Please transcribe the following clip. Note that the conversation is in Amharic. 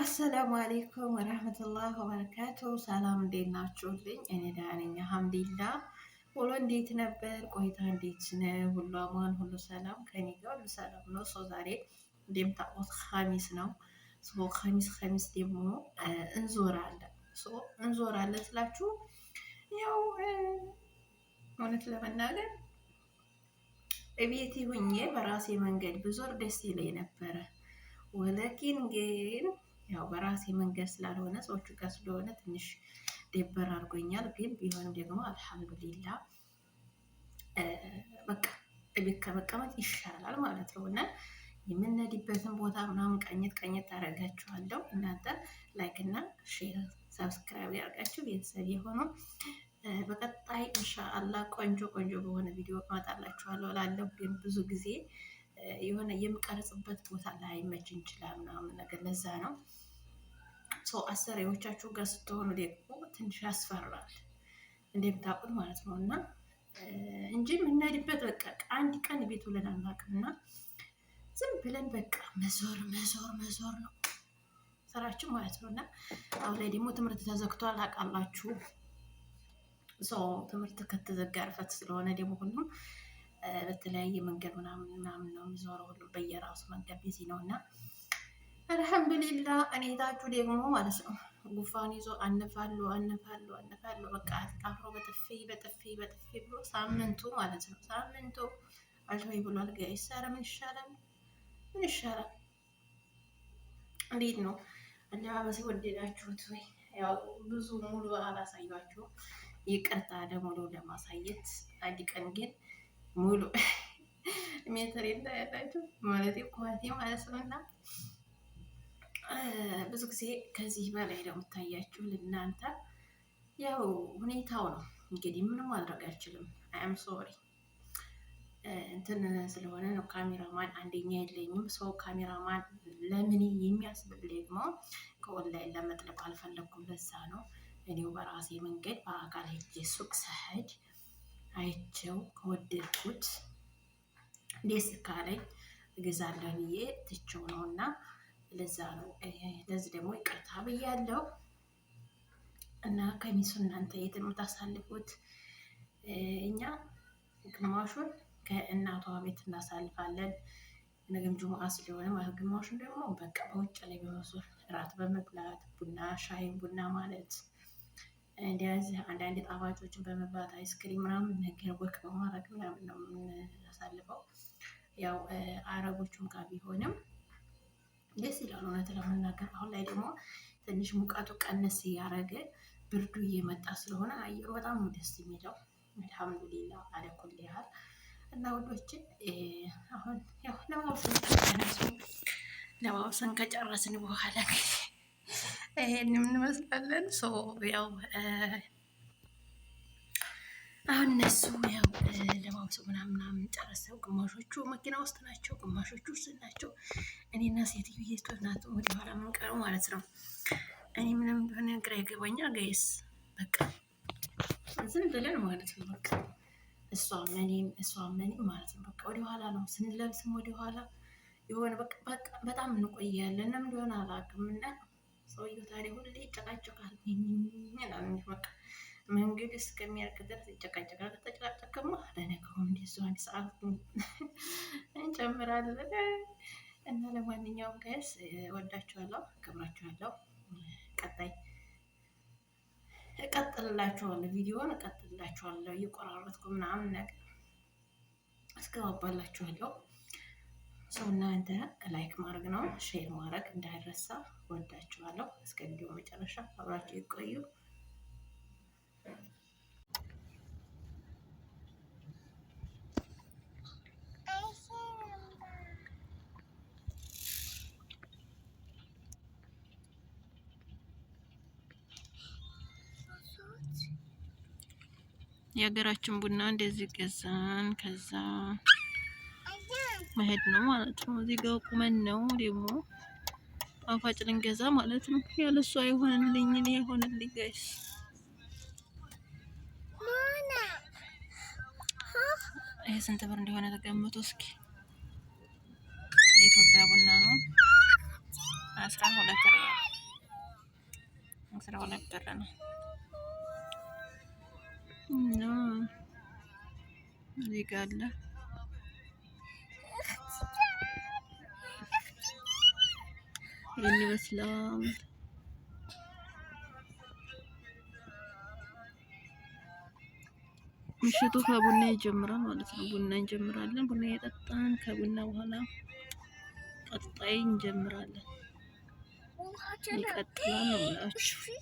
አሰላሙ አሌይኩም ወረህመቱላህ ወበረካቱ። ሰላም እንዴት ናችሁልኝ? እኔ ደህና ነኝ አልሐምዱሊላህ። ውሎ እንዴት ነበር? ቆይታ እንዴት ነው? ሁሉ አማን፣ ሁሉ ሰላም? ከኔ ጋር ሁሉ ሰላም ነው። ዛሬ እንደምታውቁት ኸሚስ ነው። ኸሚስ ደግሞ እንዞራለን ስላችሁ ያው እውነት ለመናገር እቤቴ ሁኜ በራሴ መንገድ ብዙር ደስ ይለኝ ነበረ። ወለኪን ግን ያው በራሴ መንገድ ስላልሆነ ሰዎቹ ጋር ስለሆነ ትንሽ ደበር አድርጎኛል። ግን ቢሆንም ደግሞ አልሐምዱሊላ በቃ እቤት ከመቀመጥ ይሻላል ማለት ነው። እና የምንሄድበትን ቦታ ምናምን ቀኘት ታደርጋችኋለሁ። እናንተ ላይክ እና ሼር ሰብስክራይብ ያደርጋችሁ ቤተሰብ የሆኑ በቀጣይ ኢንሻአላህ ቆንጆ በሆነ ቪዲዮ እመጣላችኋለሁ እላለሁ። ግን ብዙ ጊዜ የሆነ የምቀርጽበት ቦታ ላይ አይመች ይችላል ምናምን ነገር ለዛ ነው። አሰሪዎቻችሁ ጋር ስትሆኑ ደግሞ ትንሽ ያስፈራል እንደምታውቁት ማለት ነው። እና እንጂ የምንሄድበት በቃ አንድ ቀን ቤት ውለን አናውቅም። እና ዝም ብለን በቃ መዞር ነው ስራችን ማለት ነው። እና አሁን ላይ ደግሞ ትምህርት ተዘግቷል አውቃላችሁ። ትምህርት ከተዘጋ እርፈት ስለሆነ ደግሞ ሁሉም በተለያየ መንገድ ምናምን ነው የሚዞረው። ሁሉም በየራሱ መንገድ ቢዚ ነው። እና አልሐምዱሊላ እኔ ታችሁ ደግሞ ማለት ነው ጉፋን ይዞ አነፋሉ በቃ አፍሮ በጥፊ ብሎ ሳምንቱ ማለት ነው። ሳምንቱ አልተወይ ብሏል። ጋይስ ኧረ ምን ይሻላል? እንዴት ነው አለባበሴ? ወደዳችሁት ወይ? ያው ብዙ ሙሉ አላሳያችሁም፣ ይቅርታ ደግሞ ለማሳየት አንድ ቀን ግን ሙሉ ሜትር ያላችሁ ማለት ኳቴ ማለት ነው። እና ብዙ ጊዜ ከዚህ በላይ ደግሞ ታያችሁ ለእናንተ ያው ሁኔታው ነው እንግዲህ ምንም ማድረግ አልችልም። አም ሶሪ እንትን ስለሆነ ነው። ካሜራማን አንደኛ የለኝም። ሰው ካሜራማን ለምን የሚያስብል ደግሞ ከኦንላይን ለመጥለብ አልፈለኩም። ለዛ ነው እኔው በራሴ መንገድ በአካል ሄጄ ሱቅ ስሄድ አይቼው ከወደድኩት ደስ ካለኝ እገዛለሁ ብዬ ትቼው ነው። እና ለዛ ነው። ለዚህ ደግሞ ይቅርታ ብያለሁ። እና ከሚሱ እናንተ የት ነው የምታሳልፉት? እኛ ግማሹን ከእናቷ ቤት እናሳልፋለን። ነገም ጁሙአ ስለሆነ ማለት ግማሹን ደግሞ በቃ በውጭ ላይ በመዞር እራት በመብላት ሻይ ቡና ማለት እንደዚህ አንዳንድ ጣፋጮችን በመብላት አይስክሪም ምናምን ነገር ወክ በማድረግ ምናምን ነው የምናሳልፈው። ያው አረቦቹም ጋር ቢሆንም ደስ ይላል እውነት ለመናገር። አሁን ላይ ደግሞ ትንሽ ሙቀቱ ቀነስ እያደረገ ብርዱ እየመጣ ስለሆነ አየሩ በጣም ነው ደስ የሚለው። አልሐምዱሊላ አለኩል ያህል እና ወዶችን አሁን ያው ለማውሰን ከጨረስን በኋላ ይሄን እንመስላለን። ያው አሁን እነሱ ያው ለማውሰ ምናምን ጨረሰው ግማሾቹ መኪና ውስጥ ናቸው፣ ግማሾቹ ውስጥ ናቸው። እኔና ሴትዮ የቶናት ወደ ኋላ የምንቀረው ማለት ነው። እኔ ምንም እንደሆነ ግራ ይገባኛል ጋይስ። በቃ ዝም ብለን ማለት ነው። በቃ እሷም እኔም ማለት ነው። በቃ ወደ ኋላ ነው ስንለብስም ወደ ኋላ የሆነ በቃ በጣም እንቆያለን። ለምን እንደሆነ አላውቅም። እና ሰውየው ታዲያ ሁሌ ይጨቃጨቃል። በቃ መንገድ እስከሚያልቅ ድረስ ይጨቃጨቃል። ከተጨቃጨቅማ ለነገሩ እንደዚሁ አንድ ሰዓት እንጨምራለን። እና ለማንኛውም ጋይስ ወዳችኋለሁ፣ አከብራችኋለሁ። ቀጣይ እቀጥልላችኋለሁ፣ ቪዲዮውን እቀጥልላችኋለሁ እየቆራረጥኩ ምናምን ነገር አስገባባላችኋለሁ። እናንተ ላይክ ማድረግ ነው፣ ሼር ማድረግ እንዳይረሳ። ወዳችኋለሁ። እስከ ቪዲዮ መጨረሻ አብራችሁ ይቆዩ። የሀገራችን ቡና እንደዚህ ገዛን፣ ከዛ መሄድ ነው ማለት ነው። እዚህ ጋር ቁመን ነው ደግሞ ጣፋጭ ልንገዛ ማለት ነው። ያለሱ አይሆንልኝ፣ እኔ አይሆንልኝ ጋይስ። ይሄ ስንት ብር እንደሆነ ተገምቶ እስኪ። የኢትዮጵያ ቡና ነው 12 ሪያል። ስለሆነ ቀረ ነው እና እዚህ ጋር አለ ይህን ይመስላል። ምሽቱ ከቡና ይጀምራል ማለት ነው። ቡና እንጀምራለን። ቡና እየጠጣን ከቡና በኋላ ቀጣይ እንጀምራለን። ይቀጥላል ነው የምላችሁ።